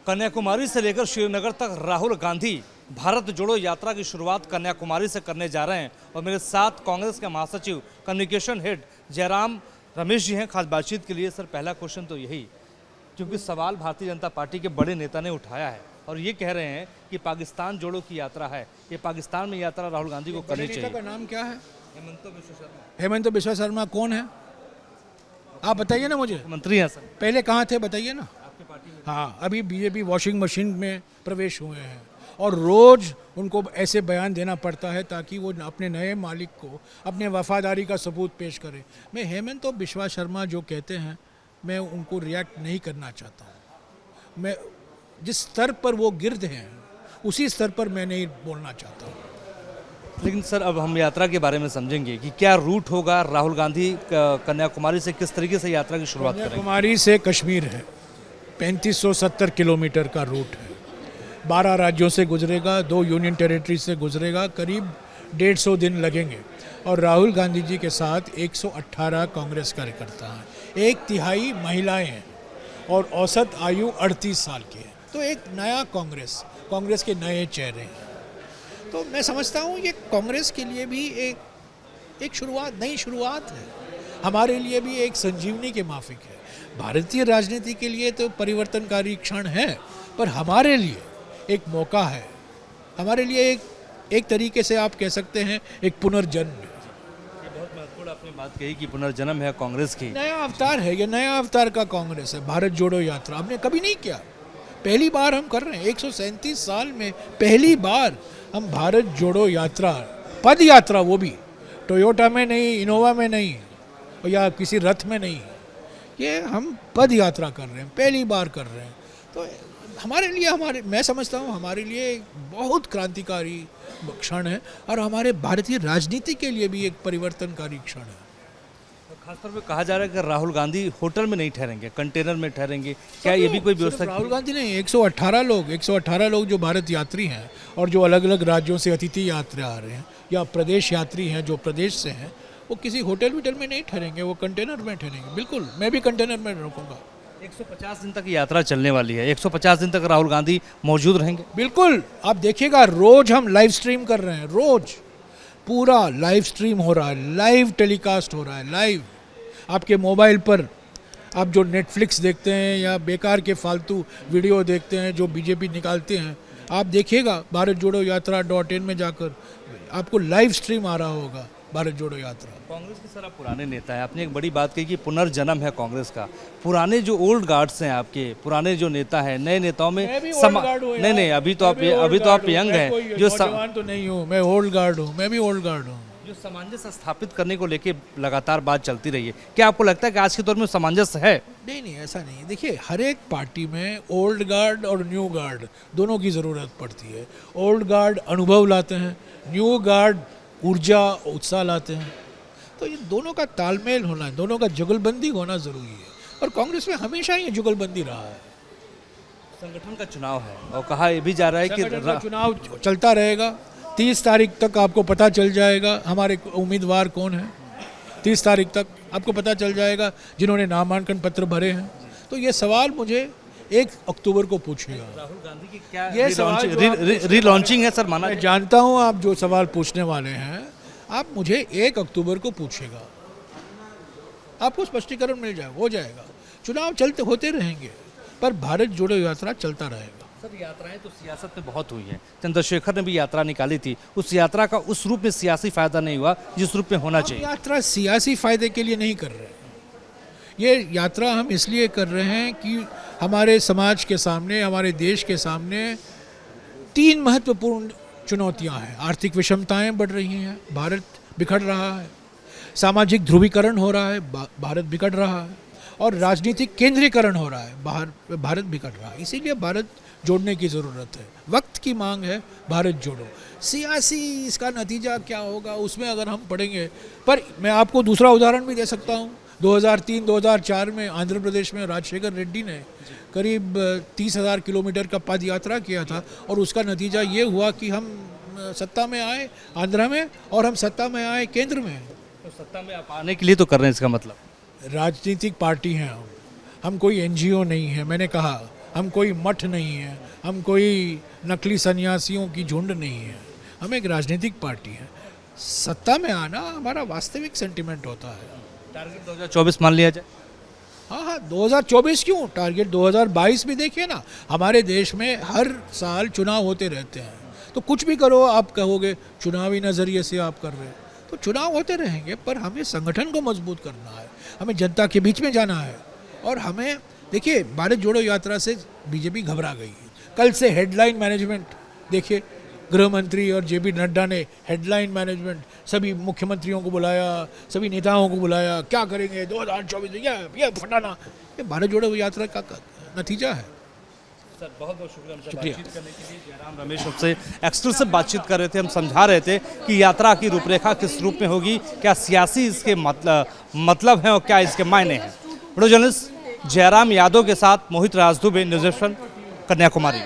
कन्याकुमारी से लेकर श्रीनगर तक राहुल गांधी भारत जोड़ो यात्रा की शुरुआत कन्याकुमारी से करने जा रहे हैं और मेरे साथ कांग्रेस के महासचिव कम्युनिकेशन हेड जयराम रमेश जी हैं खास बातचीत के लिए। सर, पहला क्वेश्चन तो यही, क्योंकि सवाल भारतीय जनता पार्टी के बड़े नेता ने उठाया है और ये कह रहे हैं कि पाकिस्तान जोड़ो की यात्रा है, ये पाकिस्तान में यात्रा राहुल गांधी को करनी चाहिए। का नाम क्या है? हेमंत बिश्व शर्मा। हेमंत बिश्व शर्मा कौन है? आप बताइए ना मुझे। मंत्री हैं सर। पहले कहाँ थे बताइए ना। आपकी पार्टी में? हाँ, अभी बीजेपी वॉशिंग मशीन में प्रवेश हुए हैं और रोज़ उनको ऐसे बयान देना पड़ता है ताकि वो अपने नए मालिक को अपने वफादारी का सबूत पेश करें। मैं हेमंत बिश्व शर्मा जो कहते हैं मैं उनको रिएक्ट नहीं करना चाहता हूँ। मैं जिस स्तर पर वो गिर्द हैं उसी स्तर पर मैं नहीं बोलना चाहता हूँ। लेकिन सर, अब हम यात्रा के बारे में समझेंगे कि क्या रूट होगा, राहुल गांधी कन्याकुमारी से किस तरीके से यात्रा की शुरुआत करेंगे। कन्याकुमारी से कश्मीर है, 3570 किलोमीटर का रूट है, 12 राज्यों से गुजरेगा, 2 यूनियन टेरिटरी से गुजरेगा, करीब 150 दिन लगेंगे। और राहुल गांधी जी के साथ 118 कांग्रेस कार्यकर्ता हैं, 1/3 महिलाएं हैं और औसत आयु 38 साल की है। तो एक नया कांग्रेस के नए चेहरे हैं। तो मैं समझता हूँ ये कांग्रेस के लिए भी एक शुरुआत, नई शुरुआत है। हमारे लिए भी एक संजीवनी के माफिक है। भारतीय राजनीति के लिए तो परिवर्तनकारी क्षण है, पर हमारे लिए एक मौका है, हमारे लिए एक तरीके से आप कह सकते हैं एक पुनर्जन्म है। बहुत महत्वपूर्ण आपने बात कही कि पुनर्जन्म है कांग्रेस की, नया अवतार है, ये नया अवतार का कांग्रेस है। भारत जोड़ो यात्रा हमने कभी नहीं किया, पहली बार हम कर रहे हैं। 137 साल में पहली बार हम भारत जोड़ो यात्रा, पद यात्रा, वो भी टोयोटा में नहीं, इनोवा में नहीं या किसी रथ में नहीं, ये हम पद यात्रा कर रहे हैं, पहली बार कर रहे हैं। तो हमारे लिए मैं समझता हूँ हमारे लिए एक बहुत क्रांतिकारी क्षण है और हमारे भारतीय राजनीति के लिए भी एक परिवर्तनकारी क्षण है। खासतौर पे कहा जा रहा है कि राहुल गांधी होटल में नहीं ठहरेंगे, कंटेनर में ठहरेंगे। क्या ये भी कोई व्यवस्था? राहुल गांधी नहीं, 118 लोग जो भारत यात्री हैं और जो अलग अलग राज्यों से अतिथि यात्रा आ रहे हैं या प्रदेश यात्री हैं जो प्रदेश से हैं, वो किसी होटल में नहीं ठहरेंगे, वो कंटेनर में ठहरेंगे। बिल्कुल, मैं भी कंटेनर में रुकूंगा। 150 दिन तक यात्रा चलने वाली है, 150 दिन तक राहुल गांधी मौजूद रहेंगे। बिल्कुल, आप देखिएगा रोज हम लाइव स्ट्रीम कर रहे हैं, रोज पूरा लाइव स्ट्रीम हो रहा है, लाइव टेलीकास्ट हो रहा है। लाइव आपके मोबाइल पर आप जो नेटफ्लिक्स देखते हैं या बेकार के फालतू वीडियो देखते हैं जो बीजेपी निकालते हैं, आप देखिएगा भारत जोड़ो यात्रा.in में जाकर आपको लाइव स्ट्रीम आ रहा होगा भारत जोड़ो यात्रा। कांग्रेस के सर आप पुराने नेता हैं, आपने एक बड़ी बात कही कि पुनर्जन्म है कांग्रेस का। पुराने जो ओल्ड गार्ड्स हैं, आपके पुराने जो नेता हैं, नए नेताओं में नहीं, अभी तो आप यंग हैं, जो जवान तो नहीं हूँ, मैं ओल्ड गार्ड हूँ, मैं भी ओल्ड गार्ड हूँ। जो सामंजस्य स्थापित करने को लेके लगातार बात चलती रही है, क्या आपको लगता है कि आज के दौर में सामंजस्य है? नहीं, ऐसा नहीं। देखिए, हर एक पार्टी में ओल्ड गार्ड और न्यू गार्ड दोनों की ज़रूरत पड़ती है। ओल्ड गार्ड अनुभव लाते हैं, न्यू गार्ड ऊर्जा उत्साह लाते हैं। तो ये दोनों का तालमेल होना है, दोनों का जुगलबंदी होना ज़रूरी है और कांग्रेस में हमेशा ये जुगलबंदी रहा है। संगठन का चुनाव है और कहा यह भी जा रहा है कि चुनाव चलता रहेगा। 30 तारीख तक आपको पता चल जाएगा हमारे उम्मीदवार कौन है। 30 तारीख तक आपको पता चल जाएगा जिन्होंने नामांकन पत्र भरे हैं। तो ये सवाल मुझे 1 अक्टूबर को पूछेगा। राहुल गांधी की क्या ये रीलॉन्चिंग है सर? माना मैं जानता हूँ आप जो सवाल पूछने वाले हैं, आप मुझे 1 अक्टूबर को पूछेगा, आपको स्पष्टीकरण मिल जाएगा, हो जाएगा। चुनाव चलते होते रहेंगे पर भारत जोड़ो यात्रा चलता रहेगा। सर, यात्राएं तो सियासत में बहुत हुई हैं। चंद्रशेखर ने भी यात्रा निकाली थी, उस यात्रा का उस रूप में सियासी फायदा नहीं हुआ जिस रूप में होना चाहिए। यात्रा सियासी फायदे के लिए नहीं कर रहे हैं, ये यात्रा हम इसलिए कर रहे हैं कि हमारे समाज के सामने, हमारे देश के सामने 3 महत्वपूर्ण चुनौतियां हैं। आर्थिक विषमताएं बढ़ रही हैं, भारत बिखर रहा है, सामाजिक ध्रुवीकरण हो रहा है, भारत बिगड़ रहा है, और राजनीतिक केंद्रीकरण हो रहा है, भारत बिगड़ रहा है। इसीलिए भारत जोड़ने की ज़रूरत है, वक्त की मांग है, भारत जोड़ो। सियासी इसका नतीजा क्या होगा उसमें अगर हम पढ़ेंगे, पर मैं आपको दूसरा उदाहरण भी दे सकता हूँ। 2003-2004 में आंध्र प्रदेश में राजशेखर रेड्डी ने करीब 30,000 किलोमीटर का पद यात्रा किया था और उसका नतीजा ये हुआ कि हम सत्ता में आए आंध्र में और हम सत्ता में आए केंद्र में। तो सत्ता में आप आने के लिए तो कर रहे हैं, इसका मतलब राजनीतिक पार्टी हैं हम कोई NGO नहीं है। मैंने कहा हम कोई मठ नहीं है, हम कोई नकली सन्यासियों की झुंड नहीं है, हम एक राजनीतिक पार्टी है। सत्ता में आना हमारा वास्तविक सेंटिमेंट होता है। टारगेट 2024 मान लिया जाए। हाँ, 2024 क्यों, टारगेट 2022 भी देखिए ना। हमारे देश में हर साल चुनाव होते रहते हैं, तो कुछ भी करो आप कहोगे चुनावी नज़रिए से आप कर रहे हैं, तो चुनाव होते रहेंगे, पर हमें संगठन को मजबूत करना है, हमें जनता के बीच में जाना है। और हमें देखिए, भारत जोड़ो यात्रा से बीजेपी घबरा गई है। कल से हेडलाइन मैनेजमेंट देखिए, गृह मंत्री और जेपी नड्डा ने हेडलाइन मैनेजमेंट, सभी मुख्यमंत्रियों को बुलाया, सभी नेताओं को बुलाया, क्या करेंगे 2024 ये फटाना। ये भारत जोड़ो यात्रा का नतीजा है। सर बहुत बहुत शुक्रिया हमसे बातचीत करने के लिए। जयराम रमेश हमसे एक्सक्लूसिव बातचीत कर रहे थे। हम समझा रहे थे कि यात्रा की रूपरेखा किस रूप में होगी, क्या सियासी इसके मतलब हैं और क्या इसके मायने हैं। वीडियो जर्नलिस्ट जयराम यादव के साथ मोहित राजदुबे, न्यूज़ 18 कन्याकुमारी।